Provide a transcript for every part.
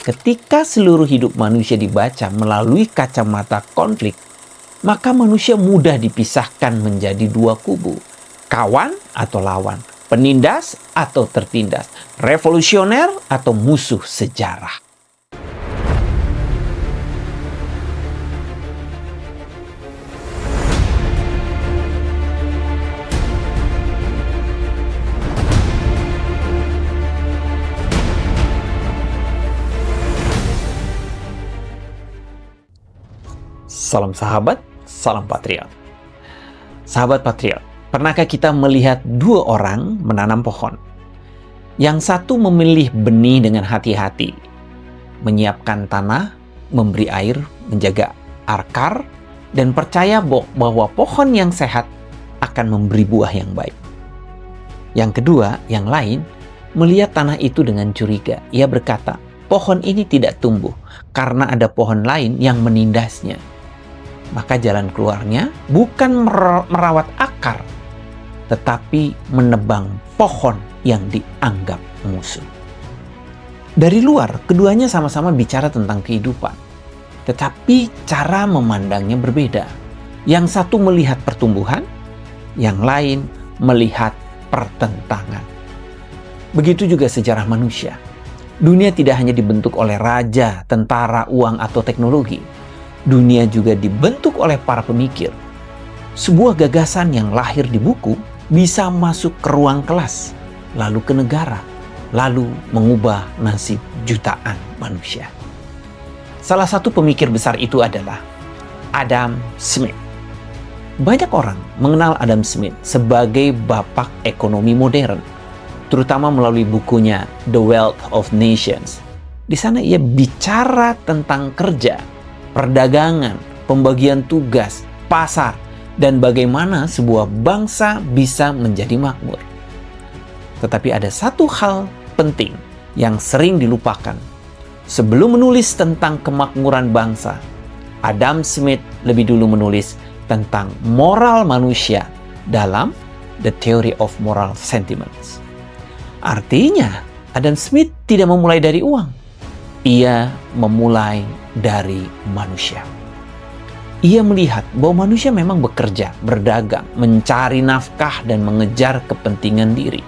ketika seluruh hidup manusia dibaca melalui kacamata konflik, maka manusia mudah dipisahkan menjadi dua kubu, kawan atau lawan, penindas atau tertindas, revolusioner atau musuh sejarah. Salam sahabat, salam patriot. Sahabat patriot, pernahkah kita melihat dua orang menanam pohon? Yang satu memilih benih dengan hati-hati, menyiapkan tanah, memberi air, menjaga akar, dan percaya bahwa pohon yang sehat akan memberi buah yang baik. Yang kedua, yang lain, melihat tanah itu dengan curiga. Ia berkata, pohon ini tidak tumbuh karena ada pohon lain yang menindasnya. Maka jalan keluarnya bukan merawat akar, tetapi menebang pohon yang dianggap musuh. Dari luar, keduanya sama-sama bicara tentang kehidupan, tetapi cara memandangnya berbeda. Yang satu melihat pertumbuhan, yang lain melihat pertentangan. Begitu juga sejarah manusia. Dunia tidak hanya dibentuk oleh raja, tentara, uang, atau teknologi. Dunia juga dibentuk oleh para pemikir. Sebuah gagasan yang lahir di buku bisa masuk ke ruang kelas, lalu ke negara, lalu mengubah nasib jutaan manusia. Salah satu pemikir besar itu adalah Adam Smith. Banyak orang mengenal Adam Smith sebagai bapak ekonomi modern, terutama melalui bukunya The Wealth of Nations. Di sana ia bicara tentang kerja, perdagangan, pembagian tugas, pasar, dan bagaimana sebuah bangsa bisa menjadi makmur. Tetapi ada satu hal penting yang sering dilupakan. Sebelum menulis tentang kemakmuran bangsa, Adam Smith lebih dulu menulis tentang moral manusia dalam The Theory of Moral Sentiments. Artinya, Adam Smith tidak memulai dari uang. Ia memulai dari manusia. Ia melihat bahwa manusia memang bekerja, berdagang, mencari nafkah, dan mengejar kepentingan diri.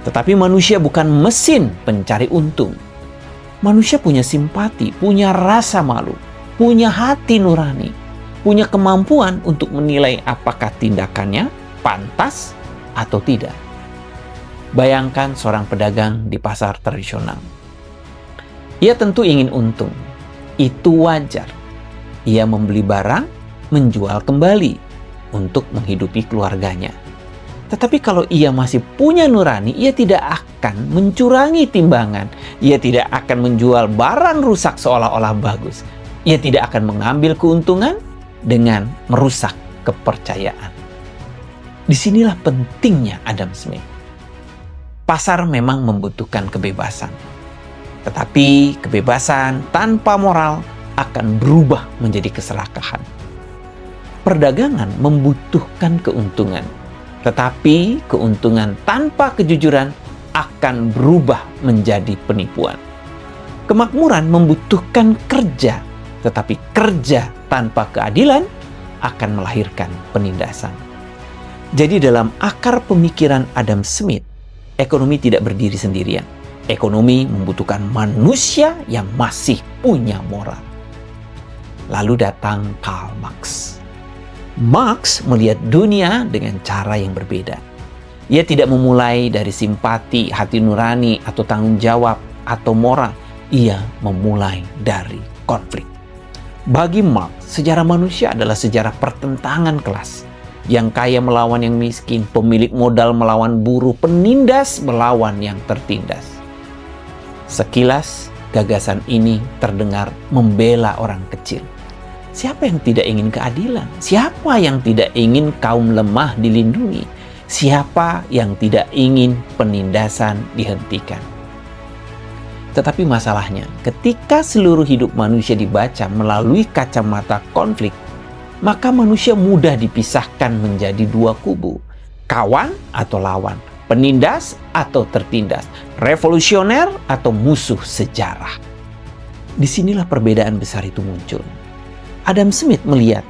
Tetapi manusia bukan mesin pencari untung. Manusia punya simpati, punya rasa malu, punya hati nurani, punya kemampuan untuk menilai apakah tindakannya pantas atau tidak. Bayangkan seorang pedagang di pasar tradisional. Ia tentu ingin untung. Itu wajar. Ia membeli barang, menjual kembali untuk menghidupi keluarganya. Tetapi kalau ia masih punya nurani, ia tidak akan mencurangi timbangan. Ia tidak akan menjual barang rusak seolah-olah bagus. Ia tidak akan mengambil keuntungan dengan merusak kepercayaan. Disinilah pentingnya Adam Smith. Pasar memang membutuhkan kebebasan. Tetapi kebebasan tanpa moral akan berubah menjadi keserakahan. Perdagangan membutuhkan keuntungan. Tetapi keuntungan tanpa kejujuran akan berubah menjadi penipuan. Kemakmuran membutuhkan kerja. Tetapi kerja tanpa keadilan akan melahirkan penindasan. Jadi dalam akar pemikiran Adam Smith, ekonomi tidak berdiri sendirian. Ekonomi membutuhkan manusia yang masih punya moral. Lalu datang Karl Marx. Marx melihat dunia dengan cara yang berbeda. Ia tidak memulai dari simpati, hati nurani, atau tanggung jawab, atau moral. Ia memulai dari konflik. Bagi Marx, sejarah manusia adalah sejarah pertentangan kelas. Yang kaya melawan yang miskin, pemilik modal melawan buruh, penindas melawan yang tertindas. Sekilas, gagasan ini terdengar membela orang kecil. Siapa yang tidak ingin keadilan? Siapa yang tidak ingin kaum lemah dilindungi? Siapa yang tidak ingin penindasan dihentikan? Tetapi masalahnya, ketika seluruh hidup manusia dibaca melalui kacamata konflik, maka manusia mudah dipisahkan menjadi dua kubu, kawan atau lawan, penindas atau tertindas, revolusioner atau musuh sejarah. Disinilah perbedaan besar itu muncul. Adam Smith melihat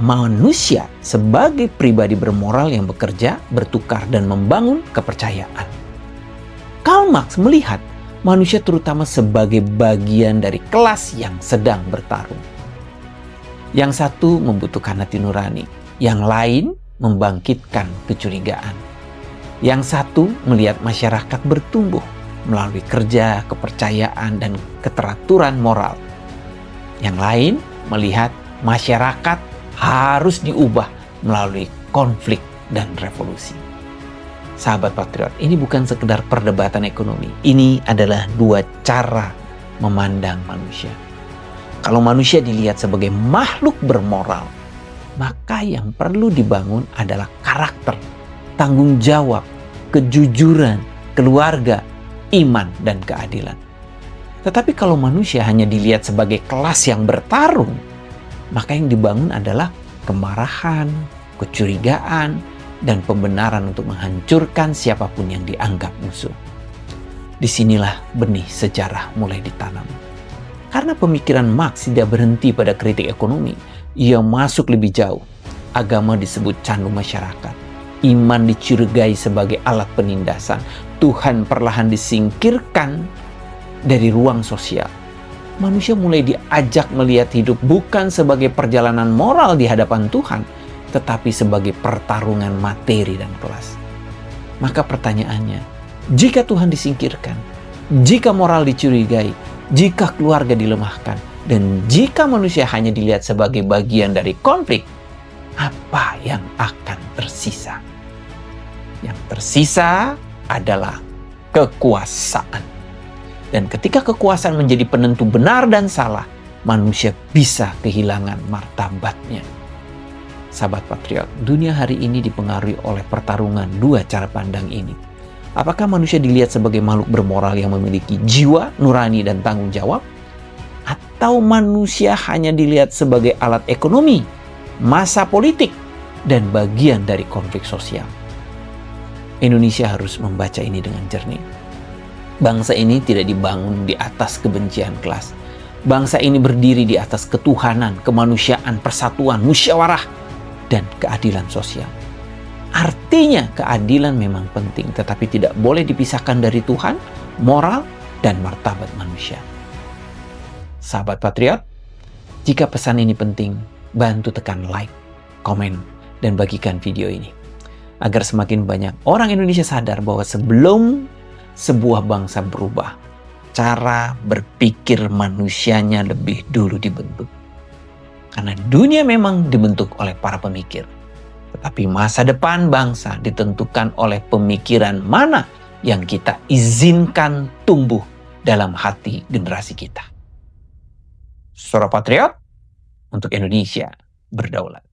manusia sebagai pribadi bermoral yang bekerja, bertukar, dan membangun kepercayaan. Karl Marx melihat manusia terutama sebagai bagian dari kelas yang sedang bertarung. Yang satu membutuhkan hati nurani, yang lain membangkitkan kecurigaan. Yang satu melihat masyarakat bertumbuh melalui kerja, kepercayaan, dan keteraturan moral. Yang lain melihat masyarakat harus diubah melalui konflik dan revolusi. Sahabat Patriot, ini bukan sekedar perdebatan ekonomi. Ini adalah dua cara memandang manusia. Kalau manusia dilihat sebagai makhluk bermoral, maka yang perlu dibangun adalah karakter, tanggung jawab, kejujuran, keluarga, iman, dan keadilan. Tetapi kalau manusia hanya dilihat sebagai kelas yang bertarung, maka yang dibangun adalah kemarahan, kecurigaan, dan pembenaran untuk menghancurkan siapapun yang dianggap musuh. Disinilah benih sejarah mulai ditanam. Karena pemikiran Marx tidak berhenti pada kritik ekonomi, ia masuk lebih jauh. Agama disebut candu masyarakat. Iman dicurigai sebagai alat penindasan. Tuhan perlahan disingkirkan dari ruang sosial. Manusia mulai diajak melihat hidup bukan sebagai perjalanan moral di hadapan Tuhan, tetapi sebagai pertarungan materi dan kelas. Maka pertanyaannya, jika Tuhan disingkirkan, jika moral dicurigai, jika keluarga dilemahkan, dan jika manusia hanya dilihat sebagai bagian dari konflik, apa yang akan tersisa? Yang tersisa adalah kekuasaan. Dan ketika kekuasaan menjadi penentu benar dan salah, manusia bisa kehilangan martabatnya. Sahabat Patriot, dunia hari ini dipengaruhi oleh pertarungan dua cara pandang ini. Apakah manusia dilihat sebagai makhluk bermoral yang memiliki jiwa, nurani, dan tanggung jawab? Atau manusia hanya dilihat sebagai alat ekonomi, massa politik, dan bagian dari konflik sosial? Indonesia harus membaca ini dengan jernih. Bangsa ini tidak dibangun di atas kebencian kelas. Bangsa ini berdiri di atas ketuhanan, kemanusiaan, persatuan, musyawarah, dan keadilan sosial. Artinya keadilan memang penting, tetapi tidak boleh dipisahkan dari Tuhan, moral, dan martabat manusia. Sahabat Patriot, jika pesan ini penting, bantu tekan like, komen, dan bagikan video ini. Agar semakin banyak orang Indonesia sadar bahwa sebelum sebuah bangsa berubah, cara berpikir manusianya lebih dulu dibentuk. Karena dunia memang dibentuk oleh para pemikir. Tetapi masa depan bangsa ditentukan oleh pemikiran mana yang kita izinkan tumbuh dalam hati generasi kita. Suara Patriot untuk Indonesia berdaulat.